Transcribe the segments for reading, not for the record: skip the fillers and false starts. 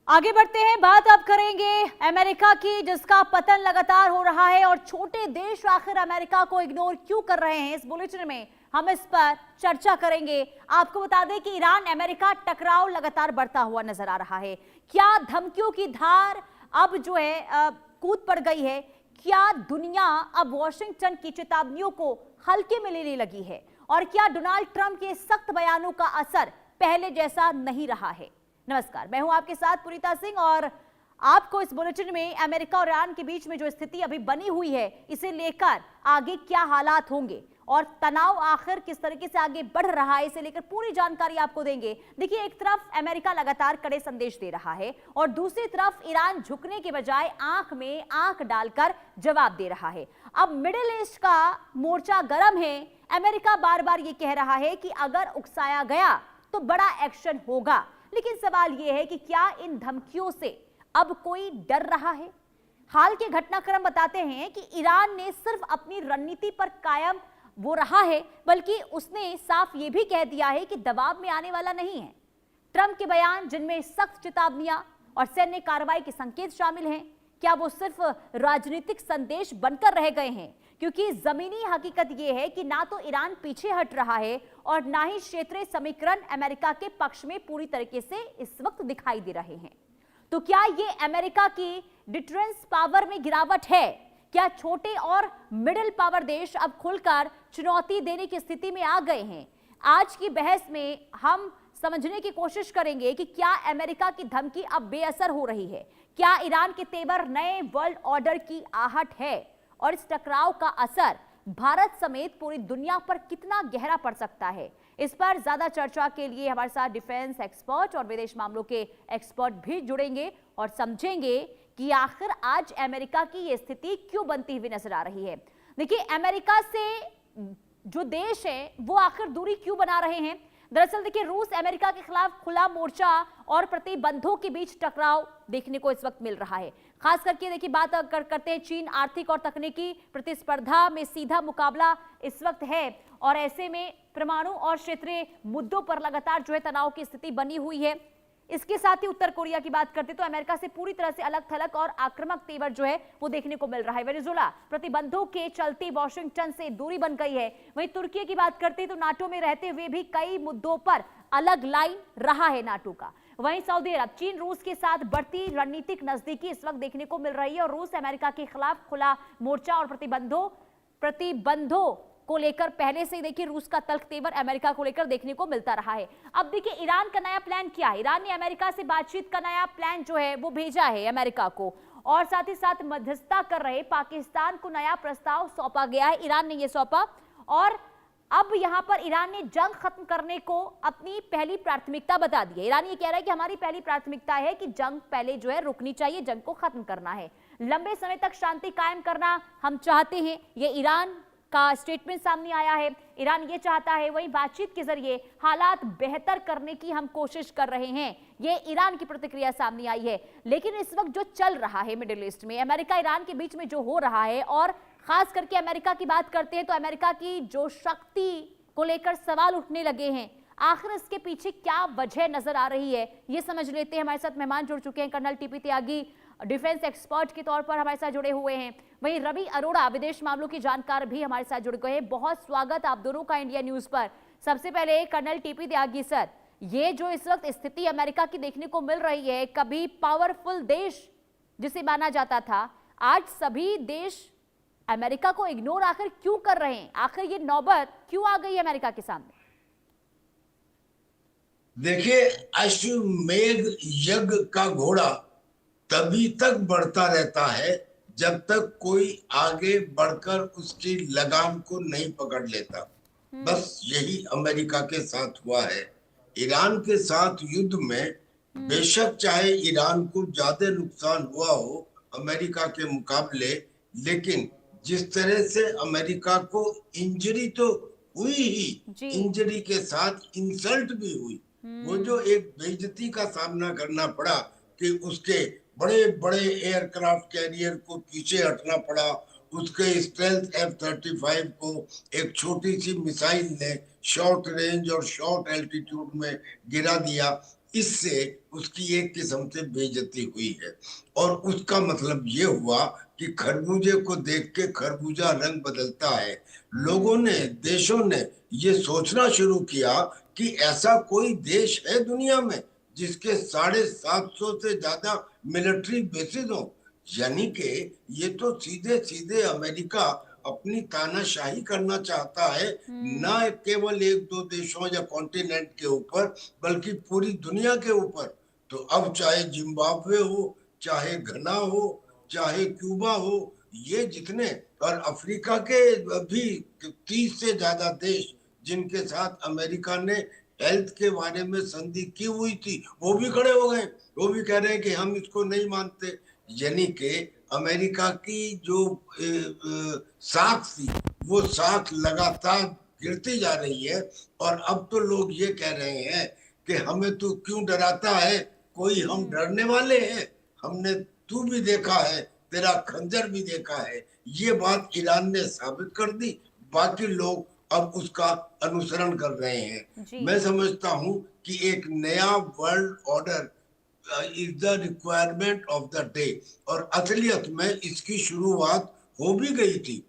आगे बढ़ते हैं, बात अब करेंगे अमेरिका की, जिसका पतन लगातार हो रहा है और छोटे देश आखिर अमेरिका को इग्नोर क्यों कर रहे हैं। इस बुलेटिन में हम इस पर चर्चा करेंगे। आपको बता दें कि ईरान अमेरिका टकराव लगातार बढ़ता हुआ नजर आ रहा है। क्या धमकियों की धार अब जो है कूद पड़ गई है? क्या दुनिया अब वॉशिंगटन की चेतावनियों को हल्के में लेने लगी है? और क्या डोनाल्ड ट्रंप के सख्त बयानों का असर पहले जैसा नहीं रहा है? नमस्कार, मैं हूं आपके साथ पुरीता सिंह और आपको इस बुलेटिन में अमेरिका और ईरान के बीच में जो स्थिति अभी बनी हुई है, इसे लेकर आगे क्या हालात होंगे और तनाव आखिर किस तरीके से आगे बढ़ रहा है, इसे लेकर पूरी जानकारी आपको देंगे। देखिए, एक तरफ अमेरिका लगातार कड़े संदेश दे रहा है और दूसरी तरफ ईरान झुकने के बजाय आंख में आंख डालकर जवाब दे रहा है। अब मिडिल ईस्ट का मोर्चा गर्म है। अमेरिका बार बार ये कह रहा है कि अगर उकसाया गया तो बड़ा एक्शन होगा, लेकिन सवाल यह है कि क्या इन धमकियों से अब कोई डर रहा है? हाल के घटनाक्रम बताते हैं कि ईरान ने सिर्फ अपनी रणनीति पर कायम वो रहा है, बल्कि उसने साफ ये भी कह दिया है कि दबाव में आने वाला नहीं है। ट्रंप के बयान, जिनमें सख्त चेतावनियां और सैन्य कार्रवाई के संकेत शामिल हैं, क्या वो सिर्फ राजनीतिक संदेश बनकर रह गए हैं? क्योंकि जमीनी हकीकत यह है कि ना तो ईरान पीछे हट रहा है और ना ही क्षेत्रीय समीकरण अमेरिका के पक्ष में पूरी तरीके से इस वक्त दिखाई दे रहे हैं। तो क्या ये अमेरिका की डिटरेंस पावर में गिरावट है? क्या छोटे और मिडिल पावर देश अब खुलकर चुनौती देने की स्थिति में आ गए हैं? आज की बहस में हम समझने की कोशिश करेंगे कि क्या अमेरिका की धमकी अब बेअसर हो रही है? क्या ईरान के तेवर नए वर्ल्ड ऑर्डर की आहट है? और इस टकराव का असर भारत समेत पूरी दुनिया पर कितना गहरा पड़ सकता है? इस पर ज्यादा चर्चा के लिए हमारे साथ डिफेंस एक्सपर्ट और विदेश मामलों के एक्सपर्ट भी जुड़ेंगे और समझेंगे कि आखिर आज अमेरिका की यह स्थिति क्यों बनती हुई नजर आ रही है। देखिए, अमेरिका से जो देश है वो आखिर दूरी क्यों बना रहे हैं? दरअसल देखिए, रूस अमेरिका के खिलाफ खुला मोर्चा और प्रतिबंधों के बीच टकराव देखने को इस वक्त मिल रहा है। खास करके देखिए, बात करते हैं चीन आर्थिक और तकनीकी प्रतिस्पर्धा में सीधा मुकाबला इस वक्त है और ऐसे में परमाणु और क्षेत्रीय मुद्दों पर लगातार जो है तनाव की स्थिति बनी हुई है। इसके साथ ही उत्तर कोरिया की बात करते तो अमेरिका से पूरी तरह से अलग थलग और आक्रामक तेवर जो है वो देखने को मिल रहा है। वेनेजुएला प्रतिबंधों के चलते वॉशिंगटन से दूरी बन गई है। वहीं तुर्की की बात करते तो नाटो में रहते हुए भी कई मुद्दों पर अलग लाइन रहा है नाटो का। वहीं सऊदी अरब, चीन, रूस के साथ बढ़ती रणनीतिक नजदीकी इस वक्त देखने को मिल रही है और रूस अमेरिका के खिलाफ खुला मोर्चा और प्रतिबंधों को लेकर पहले से ही देखिए रूस का तल्ख तेवर अमेरिका को लेकर देखने को मिलता रहा है। अब देखिए, ईरान का नया प्लान क्या है? ईरान ने अमेरिका से बातचीत का नया प्लान जो है वो भेजा है अमेरिका को और साथ ही साथ मध्यस्थता कर रहे पाकिस्तान को नया प्रस्ताव सौंपा गया है। ईरान ने यह सौंपा और अब यहां पर ईरान ने जंग खत्म करने को अपनी पहली प्राथमिकता बता दी है। ईरान ये कह रहा है कि हमारी पहली प्राथमिकता है कि जंग पहले जो है रुकनी चाहिए, जंग को खत्म करना है, लंबे समय तक शांति कायम करना हम चाहते हैं। ये ईरान का स्टेटमेंट सामने आया है। ईरान ये चाहता है, वही बातचीत के जरिए हालात बेहतर करने की हम कोशिश कर रहे हैं। ये ईरान की प्रतिक्रिया सामने आई है। लेकिन इस वक्त जो चल रहा है मिडिल ईस्ट में, अमेरिका ईरान के बीच में जो हो रहा है और खास करके अमेरिका की बात करते हैं तो अमेरिका की जो शक्ति को लेकर सवाल उठने लगे हैं, आखिर इसके पीछे क्या वजह नजर आ रही है, ये समझ लेते हैं। हमारे साथ मेहमान जुड़ चुके हैं। कर्नल टीपी त्यागी डिफेंस एक्सपर्ट के तौर पर हमारे साथ जुड़े हुए हैं। वहीं रवि अरोड़ा, विदेश मामलों की जानकार, भी हमारे साथ जुड़ गए हैं। बहुत स्वागत आप दोनों का इंडिया न्यूज पर। सबसे पहले कर्नल टीपी त्यागी सर, ये जो इस वक्त स्थिति अमेरिका की देखने को मिल रही है, कभी पावरफुल देश जिसे माना जाता था, आज सभी देश अमेरिका को इग्नोर आखिर क्यों कर रहे हैं? आखिर ये नौबत क्यों आ गई अमेरिका के सामने? देखिए, अश्वमेध यज्ञ का घोड़ा तभी तक बढ़ता रहता है जब तक कोई आगे बढ़कर उसकी लगाम को नहीं पकड़ लेता। बस यही अमेरिका के साथ हुआ है। ईरान के साथ युद्ध में बेशक चाहे ईरान को ज्यादा नुकसान हुआ हो अमेरिका के मुकाबले, लेकिन जिस तरह से अमेरिका को इंजरी तो हुई ही, इंजरी के साथ इंसल्ट भी हुई। वो जो एक बेइज्जती का सामना करना पड़ा कि उसके बड़े बड़े एयरक्राफ्ट कैरियर को पीछे हटना पड़ा, उसके स्टेल्थ F-35 को एक छोटी सी मिसाइल ने शॉर्ट रेंज और शॉर्ट एल्टीट्यूड में गिरा दिया। इससे उसकी एक किस्म से बेइज्जती हुई है। और उसका मतलब ये हुआ कि खरबूजे को देख के खरबूजा रंग बदलता है। लोगों ने, देशों ने ये सोचना शुरू किया कि ऐसा कोई देश है दुनिया में जिसके 750 से ज्यादा मिलिट्री बेसिस हो। यानी कि ये तो सीधे सीधे अमेरिका अपनी तानाशाही करना चाहता है, न केवल एक दो देशों या कॉन्टिनेंट के ऊपर, बल्कि पूरी दुनिया के ऊपर। तो अब चाहे जिम्बाब्वे हो, चाहे घना हो, चाहे क्यूबा हो, ये जितने, और अफ्रीका के भी 30 से ज्यादा देश जिनके साथ अमेरिका ने हेल्थ के बारे में संधि की हुई थी, वो भी खड़े हो गए। वो भी कह रहे हैं कि हम इसको नहीं मानते। यानी कि अमेरिका की जो साख थी, वो साख लगातार गिरती जा रही है। और अब तो लोग ये कह रहे हैं कि हमें तू क्यों डराता है, कोई हम डरने वाले हैं? हमने, तू भी देखा है, तेरा खंजर भी देखा है। ये बात ईरान ने साबित कर दी। बाकी लोग अब उसका अनुसरण कर रहे हैं। जी। मैं समझता हूं कि एक नया world order is the requirement of the day. और असलियत में इसकी शुरुआत हो भी गई थी।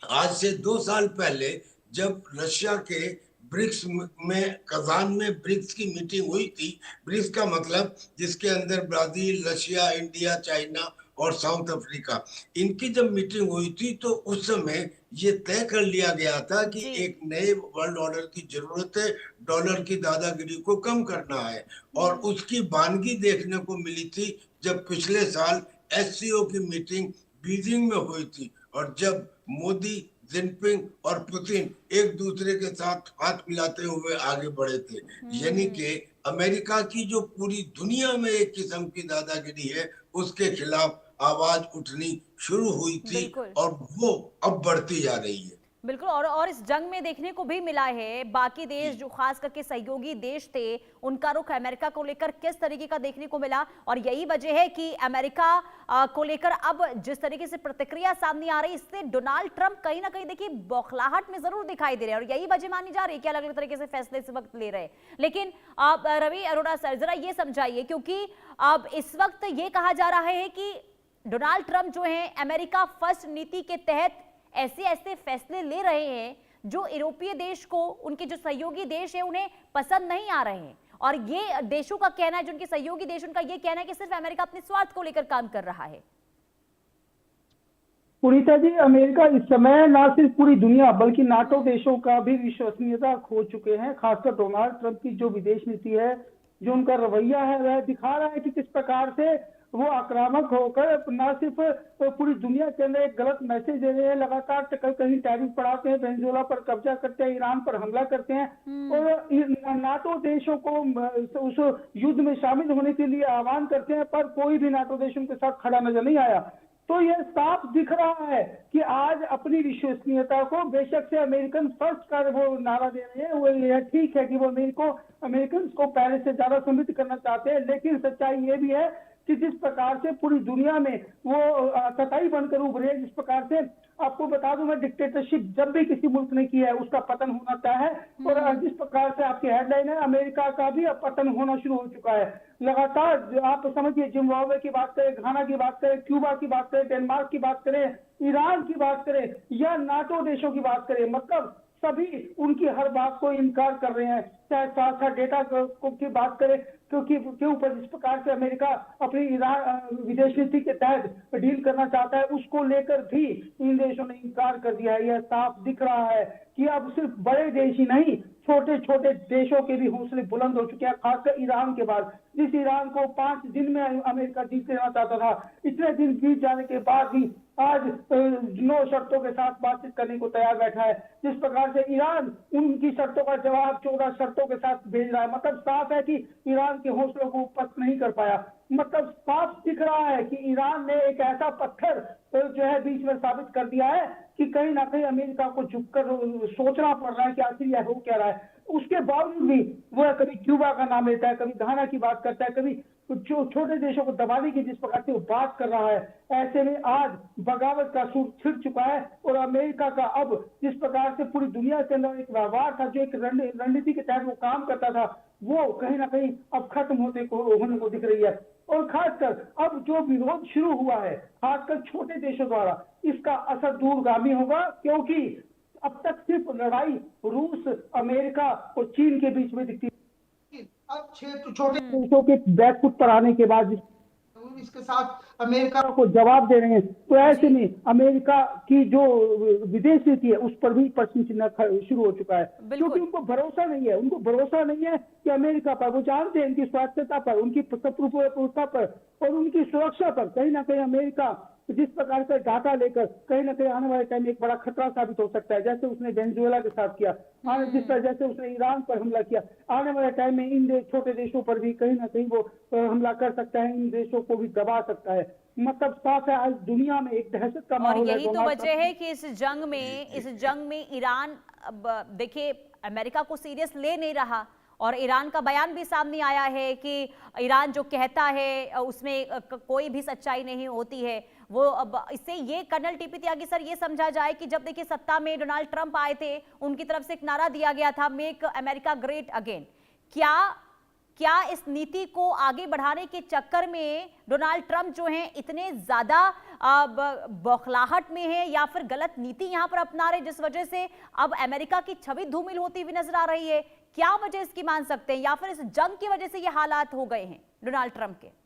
आज से 2 साल पहले जब रशिया के ब्रिक्स में, कजान में ब्रिक्स की मीटिंग हुई थी। ब्रिक्स का मतलब जिसके अंदर ब्राजील, रशिया, इंडिया, चाइना और साउथ अफ्रीका, इनकी जब मीटिंग हुई थी तो उस समय ये तय कर लिया गया था कि जी। एक नए वर्ल्ड ऑर्डर की जरूरत है, डॉलर की दादागिरी को कम करना है। और उसकी बानगी देखने को मिली थी जब पिछले साल एससीओ की मीटिंग बीजिंग में हुई थी, और जब मोदी, जिनपिंग और पुतिन एक दूसरे के साथ हाथ मिलाते हुए आगे बढ़े थे। यानी कि अमेरिका की जो पूरी दुनिया में एक किस्म की दादागिरी है, उसके खिलाफ आवाज उठनी शुरू हुई थी, बिल्कुल। और वो अब बढ़ती जा रही है। बिल्कुल। और इस जंग में देखने को भी मिला है बाकी देश जी। जो खास करके सहयोगी देश थे, उनका रुख अमेरिका को लेकर किस तरीके का देखने को मिला। और यही वजह है कि अमेरिका को लेकर अब जिस तरीके से प्रतिक्रिया सामने आ रही है, इससे डोनाल्ड ट्रंप कहीं ना कहीं देखिए बौखलाहट में जरूर दिखाई दे रहे हैं। और यही वजह मानी जा रही है कि अलग अलग तरीके से फैसले इस वक्त ले रहे हैं। लेकिन आप रवि अरोड़ा सर जरा ये समझाइए, क्योंकि अब इस वक्त ये कहा जा रहा है कि डोनाल्ड ट्रंप जो है अमेरिका फर्स्ट नीति के तहत ऐसे ऐसे फैसले ले रहे हैं जो यूरोपीय देश को, उनके जो सहयोगी देश है, उन्हें पसंद नहीं आ रहे हैं। और ये देशों का कहना है, जो उनके सहयोगी देश, उनका ये कहना है कि सिर्फ अमेरिका अपने स्वार्थ को लेकर काम कर रहा है। पुनीता जी, अमेरिका इस समय ना सिर्फ पूरी दुनिया बल्कि नाटो देशों का भी विश्वसनीयता खो चुके हैं। खासकर डोनाल्ड ट्रंप की जो विदेश नीति है, जो उनका रवैया है, वह दिखा रहा है कि किस प्रकार से वो आक्रामक होकर न सिर्फ पूरी दुनिया के अंदर एक गलत मैसेज दे रहे हैं, लगातार कहीं टैरिफ बढ़ाते हैं, वेनेजुएला पर कब्जा करते हैं, ईरान पर हमला करते हैं और नाटो देशों को उस युद्ध में शामिल होने के लिए आह्वान करते हैं, पर कोई भी नाटो देश उनके साथ खड़ा नजर नहीं आया। तो यह साफ दिख रहा है कि आज अपनी विश्वसनीयता को, बेशक से अमेरिकन फर्स्ट का वो नारा दे रहे हैं, वो यह ठीक है कि वो अमेरिकन को पहले से ज्यादा समृद्ध करना चाहते हैं, लेकिन सच्चाई ये भी है कि जिस प्रकार से पूरी दुनिया में वो सताई बनकर उभरे, जिस प्रकार से आपको बता दूं मैं, डिक्टेटरशिप जब भी किसी मुल्क ने की है उसका पतन होना तय है। और जिस प्रकार से आपकी हेडलाइन है, अमेरिका का भी अब पतन होना शुरू हो चुका है। लगातार आप समझिए, जिम्बाब्वे की बात करें, घाना की बात करें, क्यूबा की बात करें, डेनमार्क की बात करें, ईरान की बात करें या नाटो देशों की बात करें, मतलब सभी उनकी हर बात को इनकार कर रहे हैं। चाहे साझा डेटा की बात करें, क्योंकि के ऊपर जिस प्रकार से अमेरिका अपनी विदेश नीति के तहत डील करना चाहता है, उसको लेकर भी इन देशों ने इनकार कर दिया है। यह साफ दिख रहा है कि अब सिर्फ बड़े देश ही नहीं, छोटे छोटे देशों के भी हौसले बुलंद हो चुके हैं। खासकर ईरान के बाद, जिस ईरान को 5 दिन में अमेरिका जीत लेना चाहता था, इतने दिन बीत जाने के बाद भी आज 9 शर्तों के साथ बातचीत करने को तैयार बैठा है। जिस प्रकार से ईरान उनकी शर्तों का जवाब 14 शर्तों के साथ भेज रहा है, मतलब साफ है कि ईरान के हौसलों को पस्त नहीं कर पाया। मतलब साफ दिख रहा है कि ईरान ने एक ऐसा पत्थर जो है बीच में साबित कर दिया है कि कहीं ना कहीं अमेरिका को झुककर सोचना पड़ रहा है कि आखिर यह हो क्या रहा है। उसके बावजूद भी वह कभी क्यूबा का नाम लेता है, कभी घाना की बात करता है, कभी जो छोटे देशों को दबाने की जिस प्रकार से वो बात कर रहा है, ऐसे में आज बगावत का सूर छिड़ चुका है। और अमेरिका का अब जिस प्रकार से पूरी दुनिया के अंदर एक व्यवहार था, जो एक रणनीति के तहत वो काम करता था, वो कहीं ना कहीं अब खत्म होने को दिख रही है। और खासकर अब जो विरोध शुरू हुआ है, खासकर छोटे देशों द्वारा, इसका असर दूरगामी होगा, क्योंकि अब तक सिर्फ लड़ाई रूस, अमेरिका और चीन के बीच में दिखती है। अब छोटे देशों के बैकफुट पर आने के बाद इसके साथ अमेरिका को जवाब दे रहे हैं, तो ऐसे में अमेरिका की जो विदेश नीति है उस पर भी प्रश्न चिन्ह शुरू हो चुका है, क्योंकि उनको भरोसा नहीं है कि अमेरिका पर, वो जानते हैं इनकी स्वास्थ्यता पर, उनकी संप्रभुता पर और उनकी सुरक्षा पर कहीं ना कहीं अमेरिका जिस प्रकार का डाटा लेकर कहीं ना कहीं आने वाले टाइम में एक बड़ा खतरा साबित हो सकता है। जैसे उसने वेनेजुएला के साथ किया, जैसे उसने ईरान पर हमला किया, आने वाले टाइम में इन छोटे देशों पर भी कहीं ना कहीं वो हमला कर सकता है, इन देशों को भी दबा सकता है। मतलब साफ है, आज दुनिया में एक दहशत का माहौल है। यही तो वजह है कि इस जंग में ईरान, देखिए, अमेरिका को सीरियस ले नहीं रहा और ईरान का बयान भी सामने आया है कि ईरान जो कहता है उसमें कोई भी सच्चाई नहीं होती है। वो अब इससे ये कर्नल टीपी त्यागी सर ये समझा जाए कि जब देखिए सत्ता में डोनाल्ड ट्रंप आए थे, उनकी तरफ से एक नारा दिया गया था, मेक अमेरिका ग्रेट अगेन। क्या इस नीति को आगे बढ़ाने के चक्कर में डोनाल्ड ट्रंप जो हैं इतने ज्यादा बौखलाहट में है, या फिर गलत नीति यहां पर अपना रहे जिस वजह से अब अमेरिका की छवि धूमिल होती हुई नजर आ रही है? क्या वजह इसकी मान सकते हैं, या फिर इस जंग की वजह से ये हालात हो गए हैं डोनाल्ड ट्रंप के?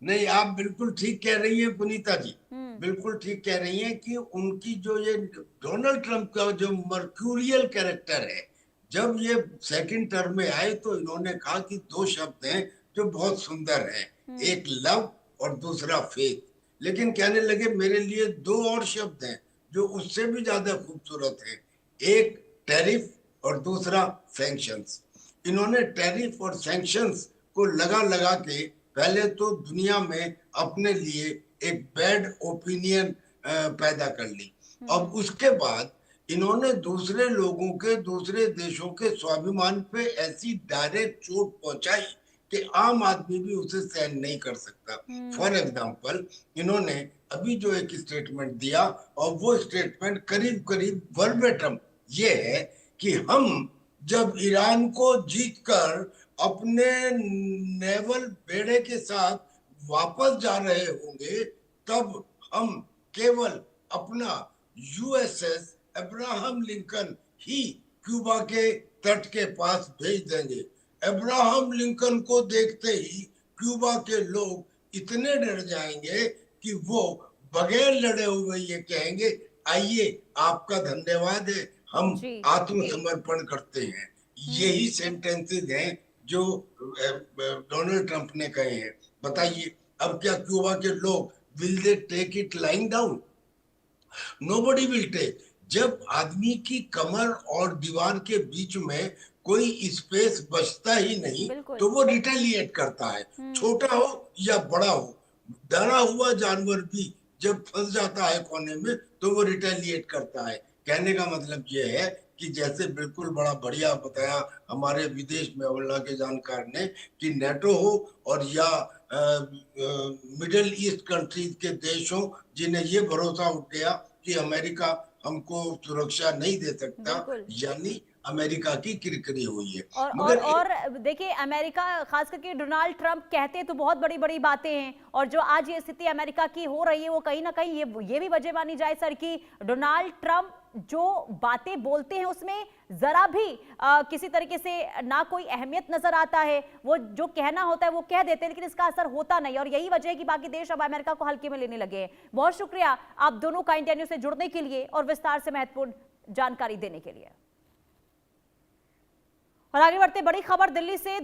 नहीं, आप बिल्कुल ठीक कह रही हैं पुनीता जी, बिल्कुल ठीक कह रही हैं कि उनकी जो ये डोनाल्ड ट्रंप का जो मर्क्यूरियल कैरेक्टर है, जब ये सेकंड टर्म में आए तो इन्होंने कहा कि दो शब्द हैं जो बहुत सुंदर हैं, एक लव और दूसरा फेथ। लेकिन कहने लगे मेरे लिए दो और शब्द हैं जो उससे भी ज्यादा खूबसूरत हैं, एक टैरिफ और दूसरा सैंक्शंस। इन्होंने टैरिफ और सैंक्शंस को लगा के पहले तो दुनिया में अपने लिए एक बैड ओपिनियन पैदा कर ली। अब उसके बाद इन्होंने दूसरे लोगों के, दूसरे देशों के स्वाभिमान पे ऐसी डायरेक्ट चोट पहुंचाई कि आम आदमी भी उसे सहन नहीं कर सकता। फॉर एग्जाम्पल, इन्होंने अभी जो एक स्टेटमेंट दिया, और वो स्टेटमेंट करीब करीब वर्बेटम ये है कि हम जब ईरान को जीतकर अपने नेवल बेड़े के साथ वापस जा रहे होंगे, तब हम केवल अपना यूएसएस अब्राहम लिंकन ही क्यूबा के तट के पास भेज देंगे। अब्राहम लिंकन को देखते ही क्यूबा के लोग इतने डर जाएंगे कि वो बगैर लड़े हुए ये कहेंगे, आइए आपका धन्यवाद है, हम आत्मसमर्पण करते हैं। यही सेंटेंसेस हैं जो डोनाल्ड ट्रंप ने कहे हैं। बताइए, अब क्या क्यूबा के लोग will they take it lying down? Nobody will take. जब आदमी की कमर और दीवार के बीच में कोई स्पेस बचता ही नहीं तो वो रिटेलिएट करता है, छोटा हो या बड़ा हो। डरा हुआ जानवर भी जब फंस जाता है कोने में तो वो रिटेलिएट करता है। कहने का मतलब ये है कि जैसे बिल्कुल बड़ा बढ़िया बताया हमारे विदेश मामला के जानकार ने कि नेटो हो और या मिडिल ईस्ट कंट्रीज के देश हो जिन्हें ये भरोसा उठ गया कि अमेरिका हमको सुरक्षा नहीं दे सकता, यानी अमेरिका की किरकिरी हुई है। और देखिए, अमेरिका, खास करके डोनाल्ड ट्रंप कहते तो बहुत बड़ी बड़ी बातें हैं, और जो आज ये स्थिति अमेरिका की हो रही है वो कहीं ना कहीं ये भी वजह मानी जाए सर कि डोनाल्ड ट्रंप जो बातें बोलते हैं उसमें जरा भी किसी तरीके से ना कोई अहमियत नजर आता है। वो जो कहना होता है वो कह देते हैं, लेकिन इसका असर होता नहीं, और यही वजह है कि बाकी देश अब अमेरिका को हल्के में लेने लगे हैं। बहुत शुक्रिया आप दोनों का इंडिया न्यूज़ से जुड़ने के लिए और विस्तार से महत्वपूर्ण जानकारी देने के लिए। और आगे बढ़ते बड़ी खबर दिल्ली से।